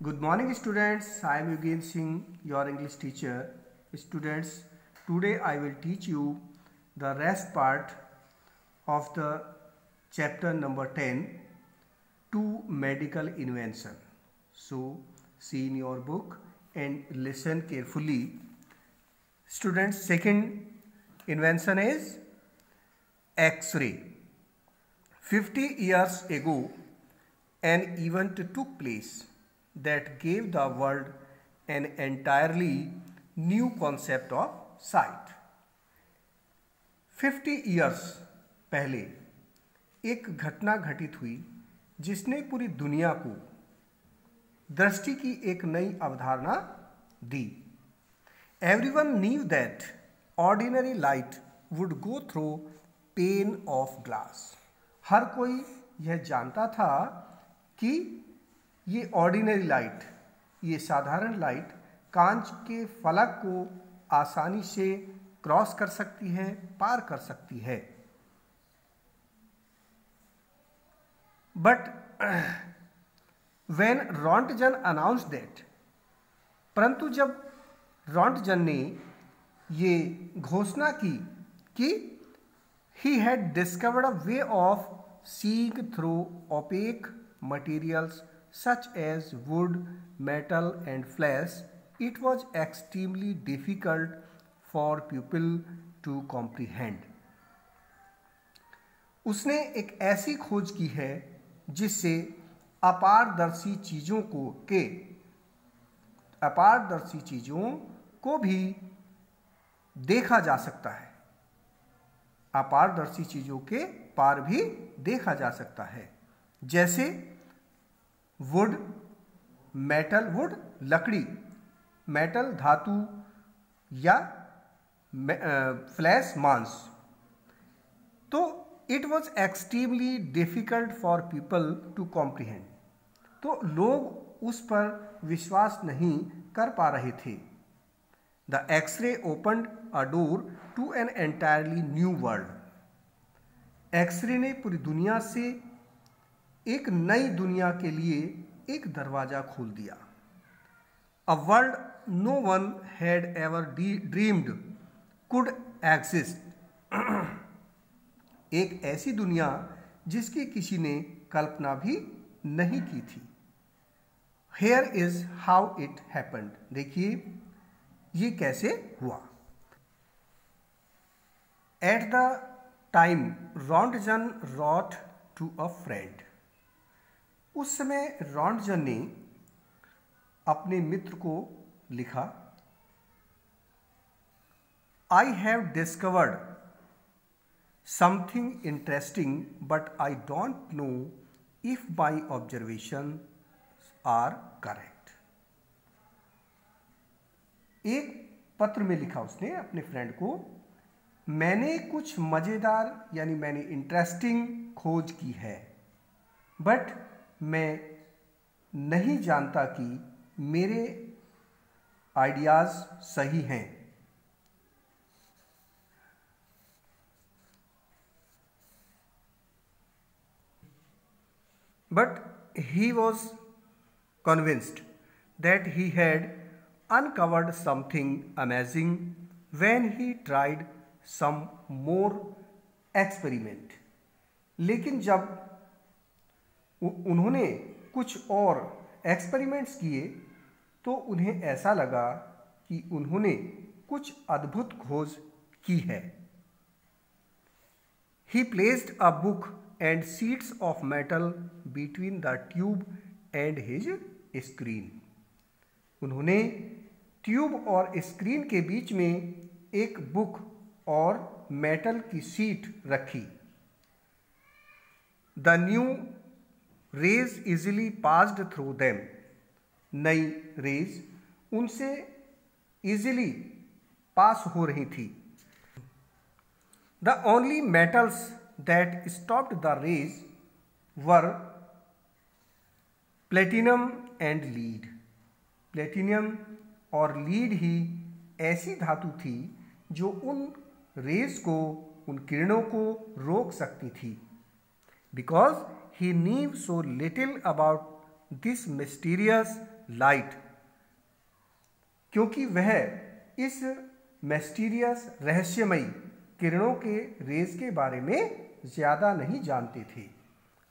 Good morning, students. I am Eugene Singh, your English teacher. Students, today I will teach you the rest part of the chapter number 10 to medical invention. So, see in your book and listen carefully. Students, second invention is X-ray. 50 years ago, an event took place that gave the world an entirely new concept of sight. 50 years पहले एक घटना घटित हुई जिसने पूरी दुनिया को दृष्टि की एक नई अवधारणा दी. Everyone knew that ordinary light would go through pane of glass. हर कोई यह जानता था कि ये ऑर्डिनरी लाइट, ये साधारण लाइट कांच के फलक को आसानी से क्रॉस कर सकती है, पार कर सकती है. But when Röntgen announced that, परंतु जब रॉन्टजन ने ये घोषणा की कि he had discovered a way of seeing through opaque materials such as wood, metal and flesh, it was extremely difficult for people to comprehend. उसने एक ऐसी खोज की है जिससे अपारदर्शी चीजों को भी देखा जा सकता है, अपारदर्शी चीजों के पार भी देखा जा सकता है. जैसे वुड, मेटल, वुड लकड़ी, मेटल धातु या फ्लैश मांस. तो it was extremely difficult for people to comprehend. तो लोग उस पर विश्वास नहीं कर पा रहे थे. The X-ray opened a door to an entirely new world. X-ray ने पूरी दुनिया से एक नई दुनिया के लिए एक दरवाजा खोल दिया. A world no one had ever dreamed could exist. एक ऐसी दुनिया जिसकी किसी ने कल्पना भी नहीं की थी. Here is how it happened. देखिए ये कैसे हुआ. At the time Roentgen wrote to a friend. उस समय रॉन्टजन ने अपने मित्र को लिखा, I have discovered something interesting but I don't know if my observation are correct. एक पत्र में लिखा उसने अपने फ्रेंड को, मैंने कुछ मजेदार यानी मैंने इंटरेस्टिंग खोज की है, बट मैं नहीं जानता कि मेरे आइडियाज सही हैं. But he was convinced that he had uncovered something amazing when he tried some more experiment. लेकिन जब उन्होंने कुछ और एक्सपेरिमेंट्स किए तो उन्हें ऐसा लगा कि उन्होंने कुछ अद्भुत खोज की है. He placed a book and sheets of metal between the tube and his screen. उन्होंने ट्यूब और स्क्रीन के बीच में एक बुक और मेटल की शीट रखी. The new rays easily passed through them. नई रेज उनसे इजीली पास हो रही थी. The only metals that stopped the rays were platinum and lead. Platinum और लीड ही ऐसी धातु थी जो उन रेज को, उन किरणों को रोक सकती थी. Because he knew so little about this mysterious light, क्योंकि वह इस मिस्टीरियस रहस्यमयी किरणों के रेज के बारे में ज़्यादा नहीं जानते थे।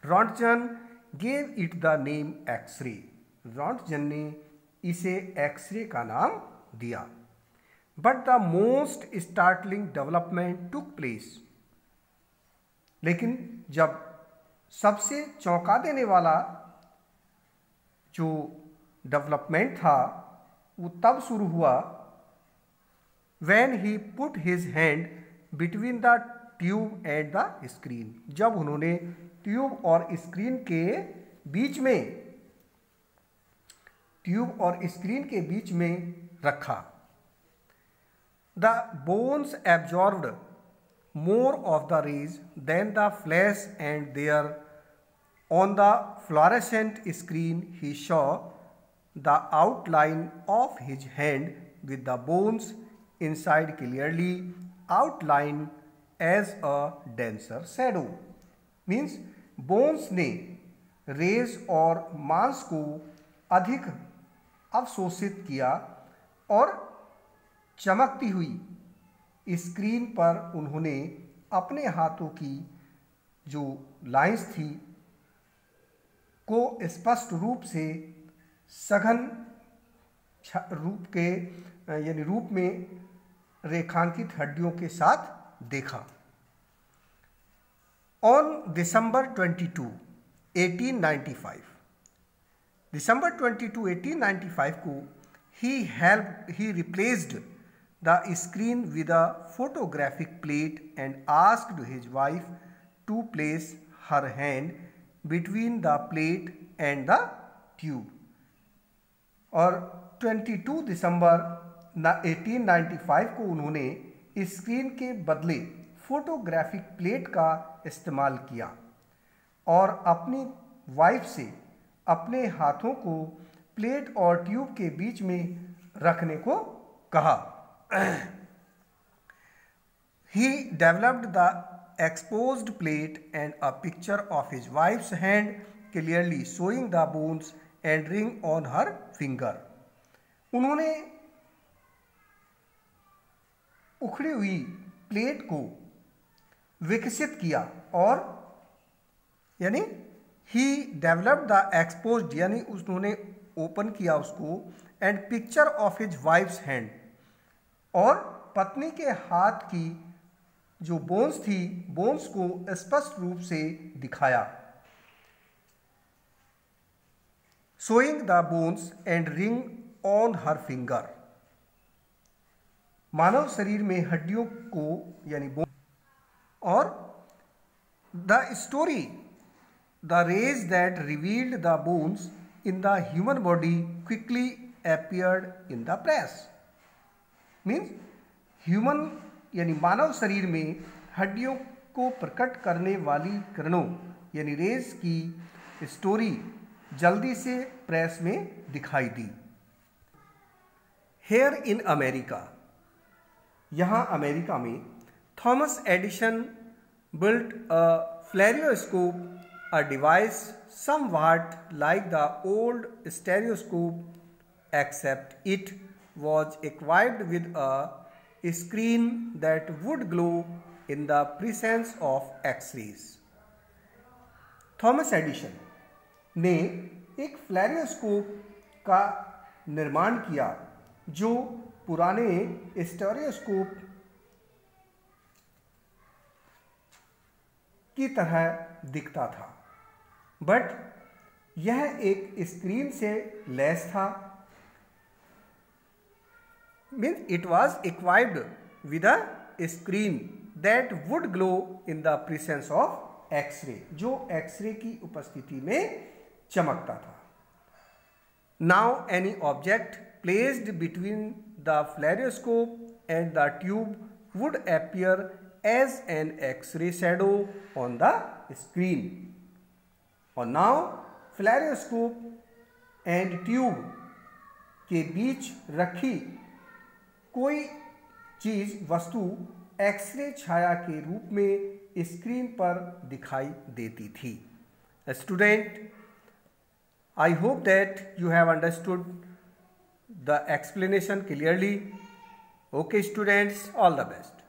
Roentgen gave it the name X-ray. Roentgen ने इसे एक्सरे का नाम दिया। But the most startling development took place. लेकिन जब सबसे चौंका देने वाला जो डेवलपमेंट था वो तब शुरू हुआ when he put his hand between the tube and the screen। जब उन्होंने ट्यूब और स्क्रीन के बीच में रखा। The bones absorbed more of the rays than the flesh, and there on the fluorescent screen he saw the outline of his hand with the bones inside clearly outlined as a denser shadow। Means bones ने raise और मांस को अधिक अवशोषित किया और चमकती हुई स्क्रीन पर उन्होंने अपने हाथों की जो लाइंस थी को स्पष्ट रूप से सघन रूप में रेखांकित हड्डियों के साथ देखा। ऑन दिसंबर 22, 1895, दिसंबर 22, 1895 को he replaced the screen with a photographic plate and asked his wife to place her hand between the plate and the tube। और 22 दिसंबर 1895 को उन्होंने स्क्रीन के बदले फोटोग्राफिक प्लेट का इस्तेमाल किया और अपनी वाइफ से अपने हाथों को प्लेट और ट्यूब के बीच में रखने को कहा। He developed the exposed plate and a picture of his wife's hand clearly showing the bones and ring on her finger। उन्होंने उखड़ी हुई प्लेट को विकसित किया और यानी ही डेवलप्ड द एक्सपोज्ड यानी उन्होंने ओपन किया उसको and picture of his wives hand और पत्नी के हाथ की जो बोन्स थी बोन्स को स्पष्ट रूप से दिखाया। Showing the bones and ring on her finger. मानव शरीर में हड्डियों को यानी बोन और the story the rays that revealed the bones in the human body quickly appeared in the press। Means human यानी मानव शरीर में हड्डियों को प्रकट करने वाली किरणों यानी रेज की स्टोरी जल्दी से प्रेस में दिखाई दी। हेयर इन अमेरिका, यहाँ अमेरिका में Thomas Edison built a flareoscope, a device somewhat like the old stereoscope, except it was equipped with a screen that would glow in the presence of X-rays। Thomas Edison ने एक फ्लैरियोस्कोप का निर्माण किया जो पुराने स्टेरियोस्कोप की तरह दिखता था, बट यह एक स्क्रीन से लैस था। Means it was equipped with a screen that would glow in the presence of X-ray, जो एक्सरे की उपस्थिति में चमकता था। Now any object placed between the fluoroscope and the tube would appear as an X-ray shadow on the screen। और now fluoroscope and tube के बीच रखी कोई चीज वस्तु एक्सरे छाया के रूप में स्क्रीन पर दिखाई देती थी। Student, I hope that you have understood the explanation clearly. Okay students, all the best.